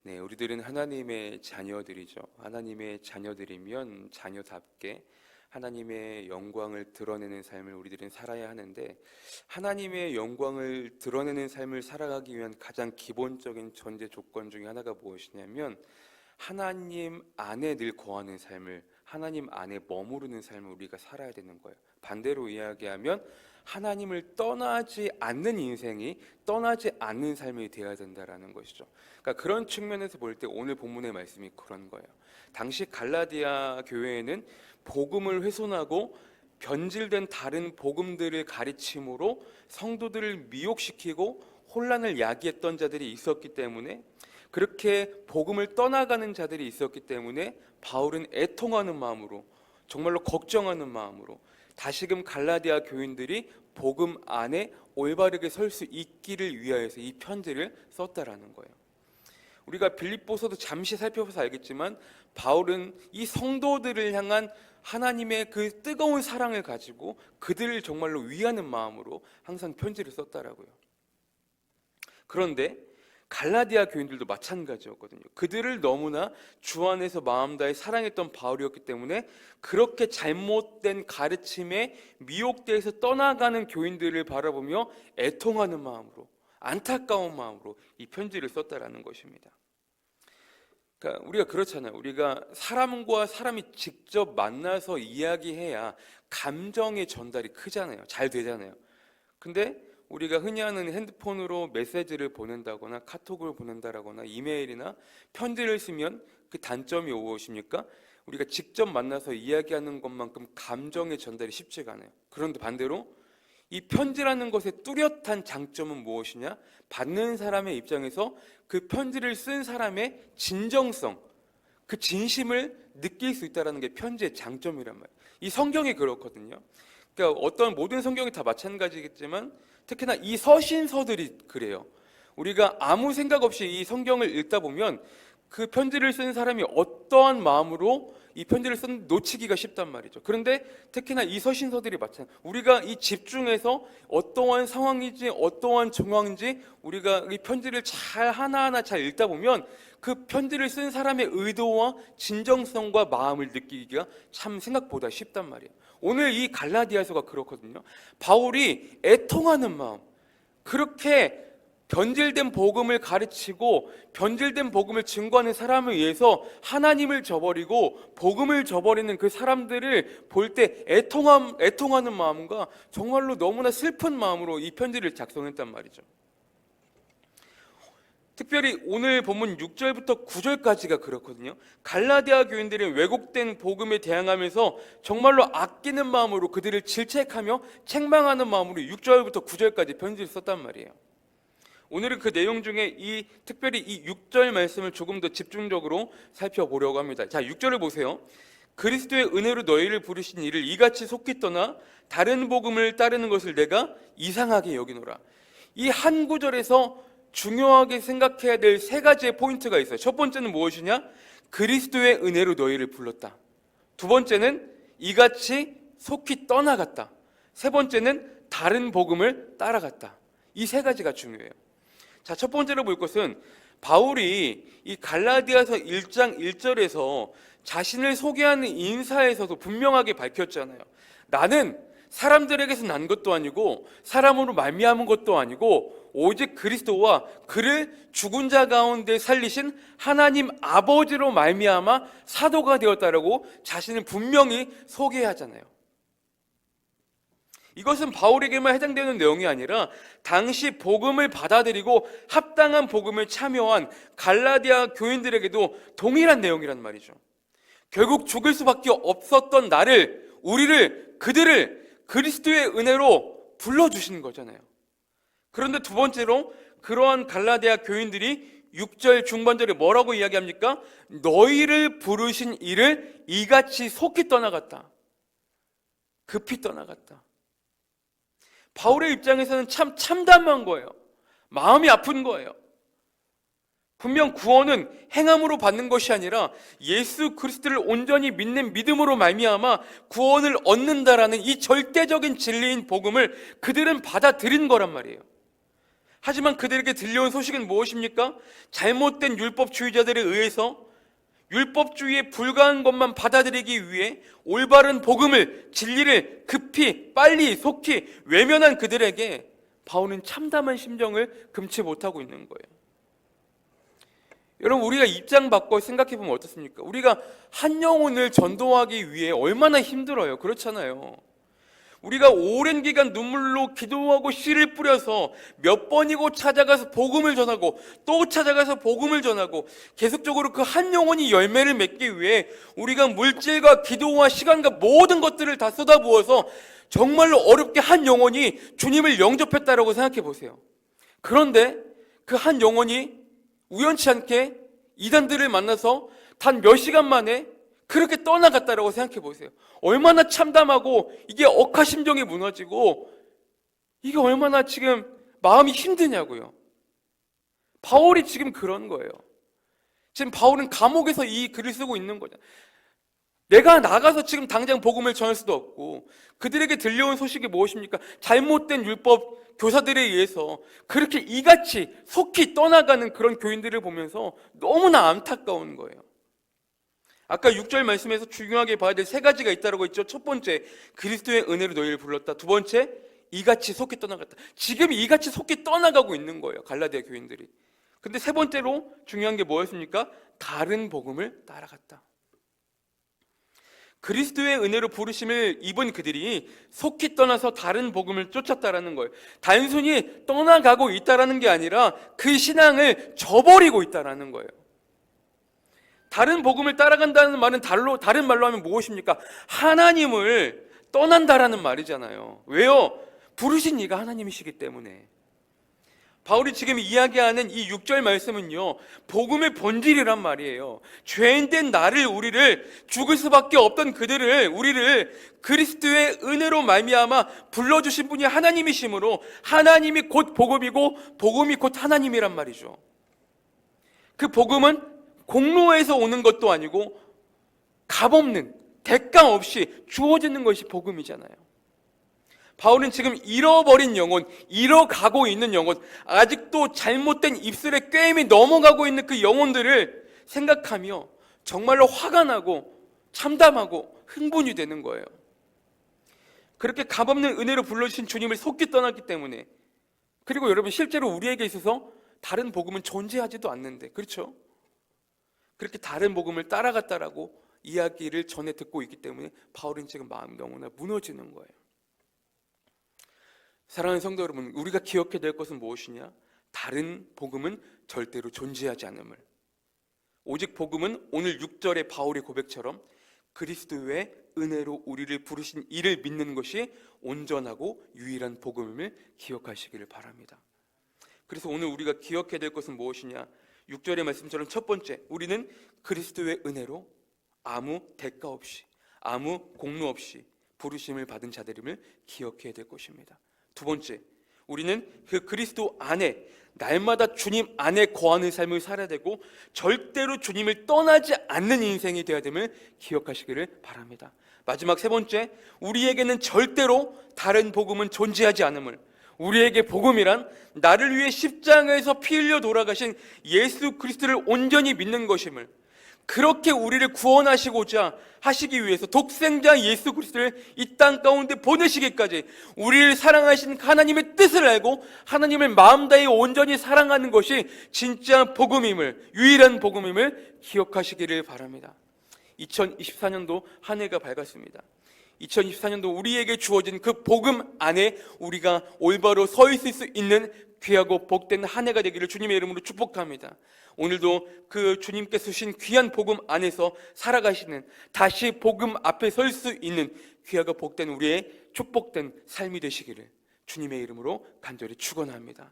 네, 우리들은 하나님의 자녀들이죠. 하나님의 자녀들이면 자녀답게 하나님의 영광을 드러내는 삶을 우리들은 살아야 하는데, 하나님의 영광을 드러내는 삶을 살아가기 위한 가장 기본적인 전제 조건 중에 하나가 무엇이냐면, 하나님 안에 늘 거하는 삶을, 하나님 안에 머무르는 삶을 우리가 살아야 되는 거예요. 반대로 이야기하면 하나님을 떠나지 않는 인생이, 떠나지 않는 삶이 되어야 된다라는 것이죠. 그러니까 그런 측면에서 볼 때 오늘 본문의 말씀이 그런 거예요. 당시 갈라디아 교회에는 복음을 훼손하고 변질된 다른 복음들을 가르침으로 성도들을 미혹시키고 혼란을 야기했던 자들이 있었기 때문에, 그렇게 복음을 떠나가는 자들이 있었기 때문에 바울은 애통하는 마음으로, 정말로 걱정하는 마음으로 다시금 갈라디아 교인들이 복음 안에 올바르게 설 수 있기를 위하여서 이 편지를 썼다라는 거예요. 우리가 빌립보서도 잠시 살펴봐서 알겠지만, 바울은 이 성도들을 향한 하나님의 그 뜨거운 사랑을 가지고 그들을 정말로 위하는 마음으로 항상 편지를 썼다라고요. 그런데 갈라디아 교인들도 마찬가지였거든요. 그들을 너무나 주 안에서 마음 다해 사랑했던 바울이었기 때문에 그렇게 잘못된 가르침에 미혹돼서 떠나가는 교인들을 바라보며 애통하는 마음으로, 안타까운 마음으로 이 편지를 썼다라는 것입니다. 그러니까 우리가 그렇잖아요. 우리가 사람과 사람이 직접 만나서 이야기해야 감정의 전달이 크잖아요. 잘 되잖아요. 근데 우리가 흔히 하는 핸드폰으로 메시지를 보낸다거나 카톡을 보낸다거나 이메일이나 편지를 쓰면 그 단점이 무엇입니까? 우리가 직접 만나서 이야기하는 것만큼 감정의 전달이 쉽지가 않아요. 그런데 반대로 이 편지라는 것의 뚜렷한 장점은 무엇이냐? 받는 사람의 입장에서 그 편지를 쓴 사람의 진정성, 그 진심을 느낄 수 있다는 게 편지의 장점이란 말이에요. 이 성경이 그렇거든요. 그러니까 어떤 모든 성경이 다 마찬가지겠지만 특히나 이 서신서들이 그래요. 우리가 아무 생각 없이 이 성경을 읽다 보면 그 편지를 쓴 사람이 어떠한 마음으로 이 편지를 쓴 놓치기가 쉽단 말이죠. 그런데 특히나 이 서신서들이 마찬가지예요. 우리가 이 집중해서 어떠한 상황인지 어떠한 정황인지 우리가 이 편지를 잘 하나하나 잘 읽다 보면 그 편지를 쓴 사람의 의도와 진정성과 마음을 느끼기가 참 생각보다 쉽단 말이에요. 오늘 이 갈라디아서가 그렇거든요. 바울이 애통하는 마음, 그렇게 변질된 복음을 가르치고 변질된 복음을 증거하는 사람을 위해서 하나님을 저버리고 복음을 저버리는 그 사람들을 볼 때 애통하는 마음과 정말로 너무나 슬픈 마음으로 이 편지를 작성했단 말이죠. 특별히 오늘 본문 6절부터 9절까지가 그렇거든요. 갈라디아 교인들이 왜곡된 복음에 대항하면서 정말로 아끼는 마음으로 그들을 질책하며 책망하는 마음으로 6절부터 9절까지 편지를 썼단 말이에요. 오늘은 그 내용 중에 특별히 이 6절 말씀을 조금 더 집중적으로 살펴보려고 합니다. 자, 6절을 보세요. 그리스도의 은혜로 너희를 부르신 이를 이같이 속히 떠나 다른 복음을 따르는 것을 내가 이상하게 여기노라. 이 한 구절에서 중요하게 생각해야 될 세 가지의 포인트가 있어요. 첫 번째는 무엇이냐? 그리스도의 은혜로 너희를 불렀다. 두 번째는 이같이 속히 떠나갔다. 세 번째는 다른 복음을 따라갔다. 이 세 가지가 중요해요. 자, 첫 번째로 볼 것은 바울이 이 갈라디아서 1장 1절에서 자신을 소개하는 인사에서도 분명하게 밝혔잖아요. 나는 사람들에게서 난 것도 아니고 사람으로 말미암은 것도 아니고 오직 그리스도와 그를 죽은 자 가운데 살리신 하나님 아버지로 말미암아 사도가 되었다라고 자신을 분명히 소개하잖아요. 이것은 바울에게만 해당되는 내용이 아니라 당시 복음을 받아들이고 합당한 복음을 참여한 갈라디아 교인들에게도 동일한 내용이란 말이죠. 결국 죽을 수밖에 없었던 나를, 우리를, 그들을 그리스도의 은혜로 불러주신 거잖아요. 그런데 두 번째로 그러한 갈라디아 교인들이 6절 중반절에 뭐라고 이야기합니까? 너희를 부르신 이를 이같이 속히 떠나갔다. 급히 떠나갔다. 바울의 입장에서는 참 참담한 거예요. 마음이 아픈 거예요. 분명 구원은 행함으로 받는 것이 아니라 예수 그리스도를 온전히 믿는 믿음으로 말미암아 구원을 얻는다라는 이 절대적인 진리인 복음을 그들은 받아들인 거란 말이에요. 하지만 그들에게 들려온 소식은 무엇입니까? 잘못된 율법주의자들에 의해서 율법주의에 불과한 것만 받아들이기 위해 올바른 복음을, 진리를 급히, 빨리, 속히 외면한 그들에게 바울은 참담한 심정을 금치 못하고 있는 거예요. 여러분, 우리가 입장 바꿔 생각해 보면 어떻습니까? 우리가 한 영혼을 전도하기 위해 얼마나 힘들어요. 그렇잖아요. 우리가 오랜 기간 눈물로 기도하고 씨를 뿌려서 몇 번이고 찾아가서 복음을 전하고 또 찾아가서 복음을 전하고 계속적으로 그 한 영혼이 열매를 맺기 위해 우리가 물질과 기도와 시간과 모든 것들을 다 쏟아부어서 정말로 어렵게 한 영혼이 주님을 영접했다라고 생각해 보세요. 그런데 그 한 영혼이 우연치 않게 이단들을 만나서 단 몇 시간 만에 그렇게 떠나갔다라고 생각해 보세요. 얼마나 참담하고 이게 억하심정이 무너지고 이게 얼마나 지금 마음이 힘드냐고요. 바울이 지금 그런 거예요. 지금 바울은 감옥에서 이 글을 쓰고 있는 거죠. 내가 나가서 지금 당장 복음을 전할 수도 없고 그들에게 들려온 소식이 무엇입니까? 잘못된 율법 교사들에 의해서 그렇게 이같이 속히 떠나가는 그런 교인들을 보면서 너무나 안타까운 거예요. 아까 6절 말씀에서 중요하게 봐야 될 세 가지가 있다고 했죠. 첫 번째, 그리스도의 은혜로 너희를 불렀다. 두 번째, 이같이 속히 떠나갔다. 지금 이같이 속히 떠나가고 있는 거예요, 갈라디아 교인들이. 근데 세 번째로 중요한 게 뭐였습니까? 다른 복음을 따라갔다. 그리스도의 은혜로 부르심을 입은 그들이 속히 떠나서 다른 복음을 쫓았다라는 거예요. 단순히 떠나가고 있다라는 게 아니라 그 신앙을 저버리고 있다라는 거예요. 다른 복음을 따라간다는 말은 다른 말로 하면 무엇입니까? 하나님을 떠난다라는 말이잖아요. 왜요? 부르신 이가 하나님이시기 때문에. 바울이 지금 이야기하는 이 6절 말씀은요, 복음의 본질이란 말이에요. 죄인된 우리를 죽을 수밖에 없던 우리를 그리스도의 은혜로 말미암아 불러주신 분이 하나님이시므로 하나님이 곧 복음이고 복음이 곧 하나님이란 말이죠. 그 복음은 공로에서 오는 것도 아니고 값없는 대가 없이 주어지는 것이 복음이잖아요. 바울은 지금 잃어버린 영혼, 잃어가고 있는 영혼, 아직도 잘못된 입술에 꿰임이 넘어가고 있는 그 영혼들을 생각하며 정말로 화가 나고 참담하고 흥분이 되는 거예요. 그렇게 값없는 은혜로 불러주신 주님을 속기 떠났기 때문에. 그리고 여러분, 실제로 우리에게 있어서 다른 복음은 존재하지도 않는데, 그렇죠? 그렇게 다른 복음을 따라갔다라고 이야기를 전해 듣고 있기 때문에 바울은 지금 마음이 너무나 무너지는 거예요. 사랑하는 성도 여러분, 우리가 기억해야 될 것은 무엇이냐? 다른 복음은 절대로 존재하지 않음을. 오직 복음은 오늘 6절의 바울의 고백처럼 그리스도의 은혜로 우리를 부르신 이를 믿는 것이 온전하고 유일한 복음임을 기억하시기를 바랍니다. 그래서 오늘 우리가 기억해야 될 것은 무엇이냐? 6절의 말씀처럼 첫 번째, 우리는 그리스도의 은혜로 아무 대가 없이, 아무 공로 없이 부르심을 받은 자들임을 기억해야 될 것입니다. 두 번째, 우리는 그 그리스도 안에 날마다 주님 안에 거하는 삶을 살아야 되고 절대로 주님을 떠나지 않는 인생이 되어야 됨을 기억하시기를 바랍니다. 마지막 세 번째, 우리에게는 절대로 다른 복음은 존재하지 않음을, 우리에게 복음이란 나를 위해 십자가에서 피 흘려 돌아가신 예수 그리스도를 온전히 믿는 것임을, 그렇게 우리를 구원하시고자 하시기 위해서 독생자 예수 그리스도를 이 땅 가운데 보내시기까지 우리를 사랑하신 하나님의 뜻을 알고 하나님을 마음 다해 온전히 사랑하는 것이 진짜 복음임을, 유일한 복음임을 기억하시기를 바랍니다. 2024년도 한 해가 밝았습니다. 2024년도 우리에게 주어진 그 복음 안에 우리가 올바로 서 있을 수 있는 귀하고 복된 한 해가 되기를 주님의 이름으로 축복합니다. 오늘도 그 주님께서 주신 귀한 복음 안에서 살아가시는, 다시 복음 앞에 설 수 있는 귀하고 복된 우리의 축복된 삶이 되시기를 주님의 이름으로 간절히 축원합니다.